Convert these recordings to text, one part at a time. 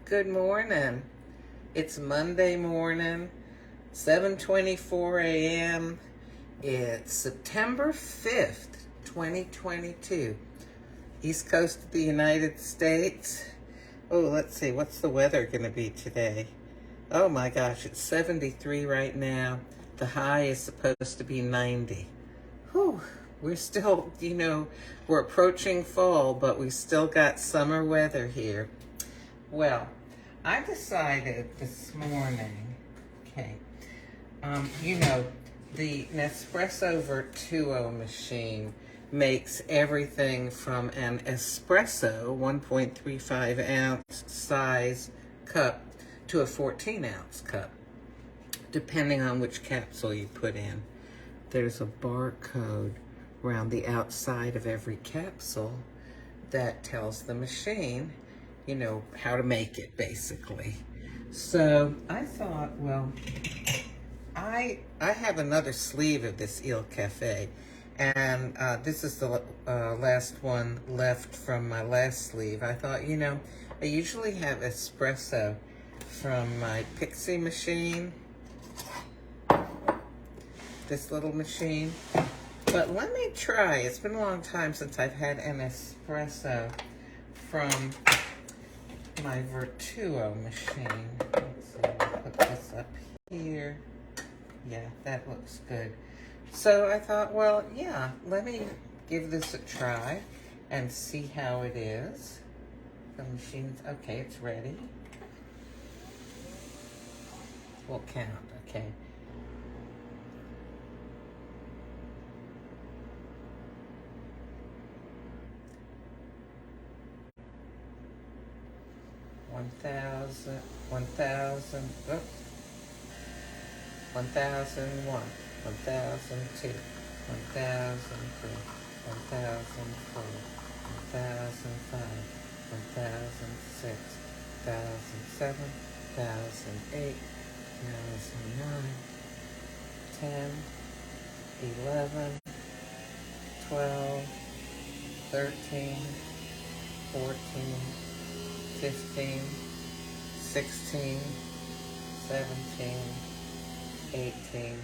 Good morning. It's Monday morning, 7:24 a.m. It's September 5th, 2022. East Coast of the United States. Oh, let's see, what's the weather going to be today? Oh my gosh, it's 73 right now. The high is supposed to be 90. Whew, we're still, we're approaching fall, but we still got summer weather here. Well, I decided this morning, the Nespresso Virtuo machine makes everything from an espresso 1.35 ounce size cup to a 14 ounce cup, depending on which capsule you put in. There's a barcode around the outside of every capsule that tells the machine, how to make it, basically. So I thought, well, I have another sleeve of this Il Cafe, and this is the last one left from my last sleeve. I thought, I usually have espresso from my Pixie machine, this little machine, but let me try. It's been a long time since I've had an espresso from my Virtuo machine. Let's see, I'll put this up here. Yeah, that looks good. So I thought, well, yeah, let me give this a try and see how it is. The machine's, okay, it's ready. We'll count, okay. One thousand, 1001, 1002, 1003, 1004, 1005, 1006, 1007, 1008, 1009, 10, 11, 12, 13, 14, 15, 16, 17, 18.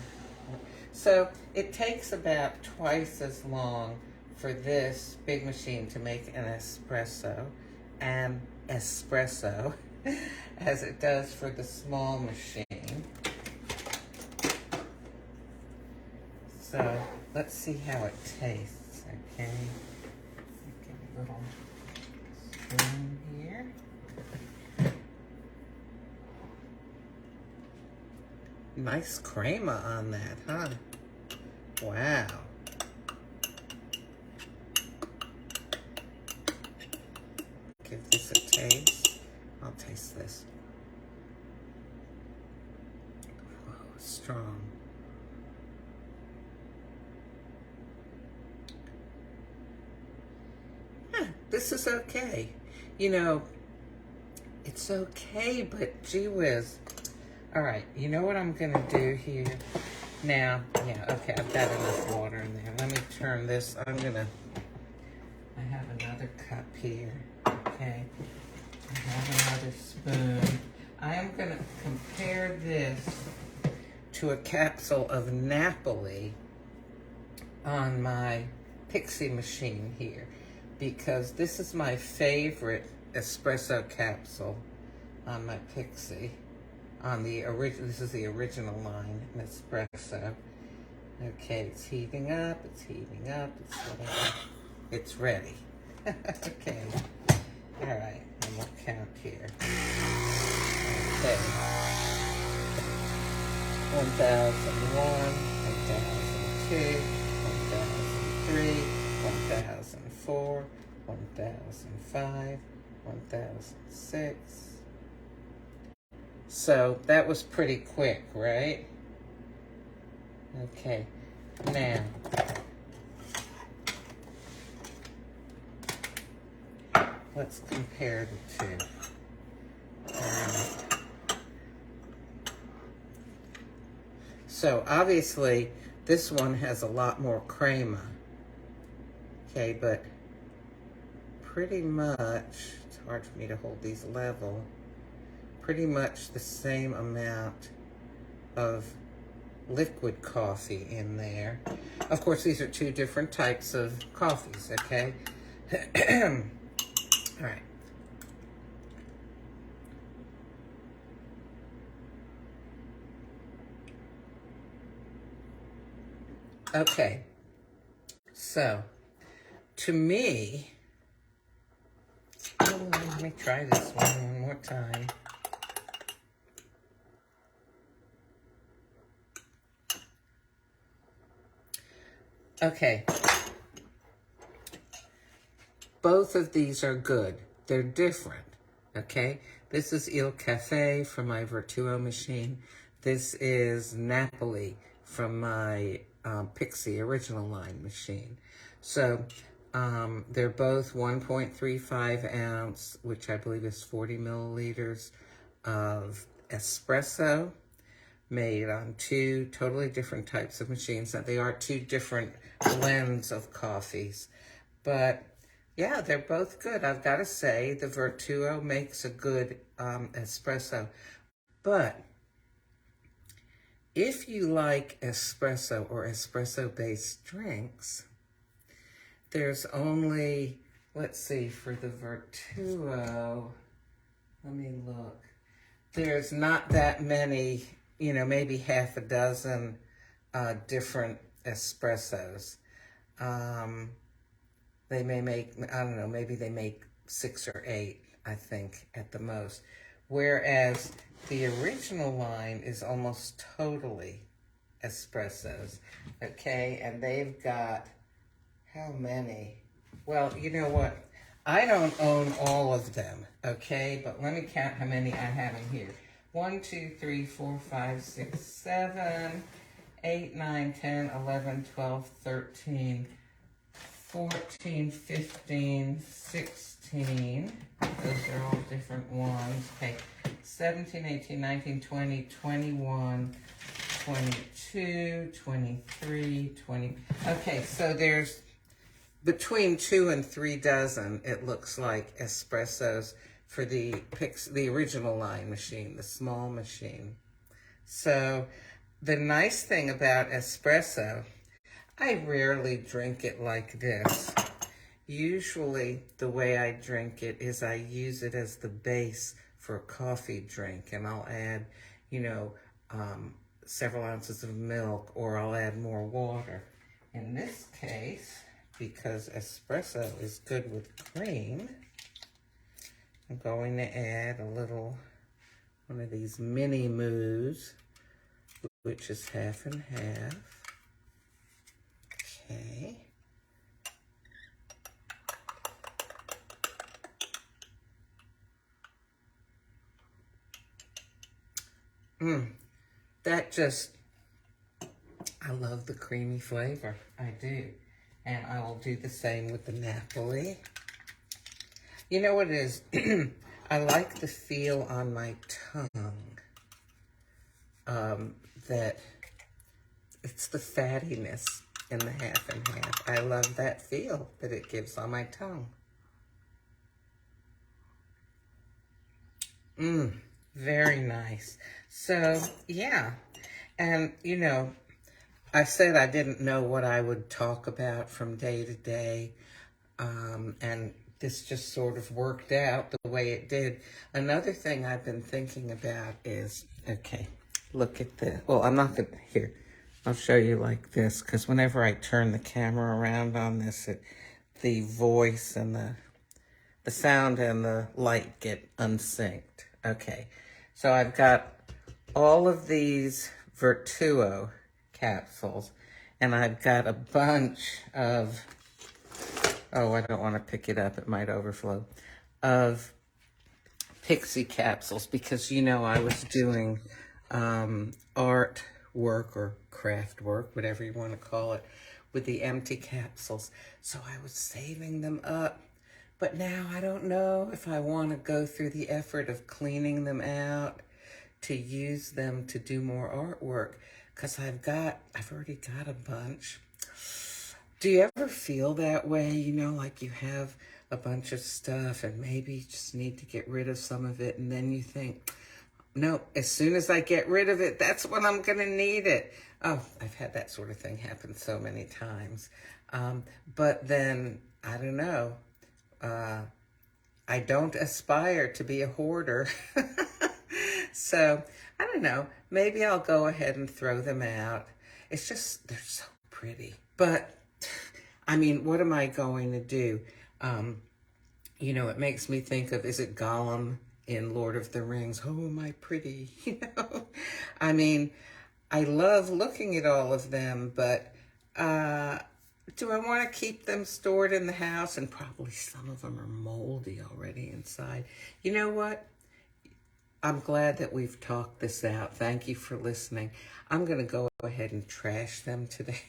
So it takes about twice as long for this big machine to make an espresso as it does for the small machine. So let's see how it tastes, okay? Get a little spoon here. Nice crema on that, huh? Wow. Give this a taste. I'll taste this. Whoa, strong. This is okay. It's okay, but gee whiz. All right, you know what I'm gonna do here? Now, yeah, okay, I've got enough water in there. Let me turn this, I have another cup here, okay? I have another spoon. I am gonna compare this to a capsule of Napoli on my Pixie machine here, because this is my favorite espresso capsule on my Pixie. This is the original line, Nespresso. Okay, it's heating up, it's ready. Okay, all right, and we'll count here. Okay, 1001, 1002, 1003, 1004, 1005, 1006. So that was pretty quick, right? Okay, now, let's compare the two. So obviously, this one has a lot more crema. Okay, but pretty much, it's hard for me to hold these level. pretty much the same amount of liquid coffee in there. Of course, these are two different types of coffees, okay? All right. Okay. So, to me, let me try this one more time. Okay. Both of these are good. They're different, okay? This is Il Cafe from my Vertuo machine. This is Napoli from my Pixie original line machine. So they're both 1.35 ounce, which I believe is 40 milliliters of espresso, made on two totally different types of machines. Now, they are two different blends of coffees, but yeah, they're both good. I've got to say, the Vertuo makes a good espresso, but if you like espresso or espresso-based drinks, there's only, let's see, for the Vertuo, let me look. There's not that many, you know, maybe half a dozen different espressos. They may make, I don't know, maybe they make 6 or 8, I think, at the most. Whereas the original line is almost totally espressos, okay? And they've got, how many? Well, you know what? I don't own all of them, okay? But let me count how many I have in here. 1, 2, 3, 4, 5, 6, 7, 8, 9, 10, 11, 12, 13, 14, 15, 16. Those are all different ones. Okay, 17, 18, 19, 20, 21, 22, 23, 20. Okay, so there's between 2 and 3 dozen, it looks like, espressos for the original line machine, the small machine. So the nice thing about espresso, I rarely drink it like this. Usually the way I drink it is I use it as the base for a coffee drink, and I'll add, you know, several ounces of milk, or I'll add more water. In this case, because espresso is good with cream, I'm going to add a little, one of these mini moos, which is half and half. Okay. That just, I love the creamy flavor. I do. And I will do the same with the Napoli. You know what it is? I like the feel on my tongue. That it's the fattiness in the half and half. I love that feel that it gives on my tongue. Very nice. So, yeah. And, you know, I said I didn't know what I would talk about from day to day. And this just sort of worked out the way it did. Another thing I've been thinking about is, okay, look at this. Well, I'm not going to, here, I'll show you like this, because whenever I turn the camera around on this, the voice and the sound and the light get unsynced. Okay, so I've got all of these Vertuo capsules, and I've got a bunch of, oh, I don't want to pick it up, it might overflow, of Pixie capsules, because, you know, I was doing art work or craft work, whatever you want to call it, with the empty capsules. So I was saving them up. But now I don't know if I want to go through the effort of cleaning them out to use them to do more artwork, because I've already got a bunch. Do you ever feel that way? You know, like you have a bunch of stuff and maybe you just need to get rid of some of it, and then you think, no, as soon as I get rid of it, that's when I'm going to need it. Oh, I've had that sort of thing happen so many times. But then, I don't know. Uh, I don't aspire to be a hoarder. So, I don't know. Maybe I'll go ahead and throw them out. It's just, they're so pretty. But, I mean, what am I going to do? It makes me think of, is it Gollum in Lord of the Rings? Oh, my pretty, I mean, I love looking at all of them, but do I want to keep them stored in the house? And probably some of them are moldy already inside. You know what? I'm glad that we've talked this out. Thank you for listening. I'm going to go ahead and trash them today.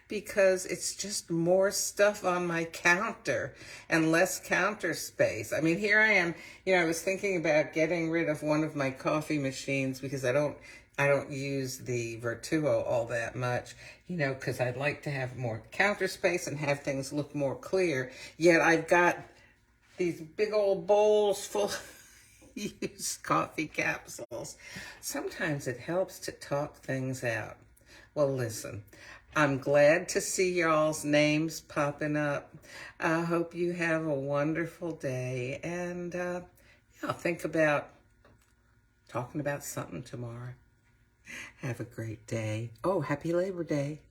Because it's just more stuff on my counter and less counter space. I mean, here I am, I was thinking about getting rid of one of my coffee machines because I don't use the Vertuo all that much, because I'd like to have more counter space and have things look more clear. Yet I've got these big old bowls full of used coffee capsules. Sometimes it helps to talk things out. Well, listen, I'm glad to see y'all's names popping up. I hope you have a wonderful day. And think about talking about something tomorrow. Have a great day. Oh, happy Labor Day.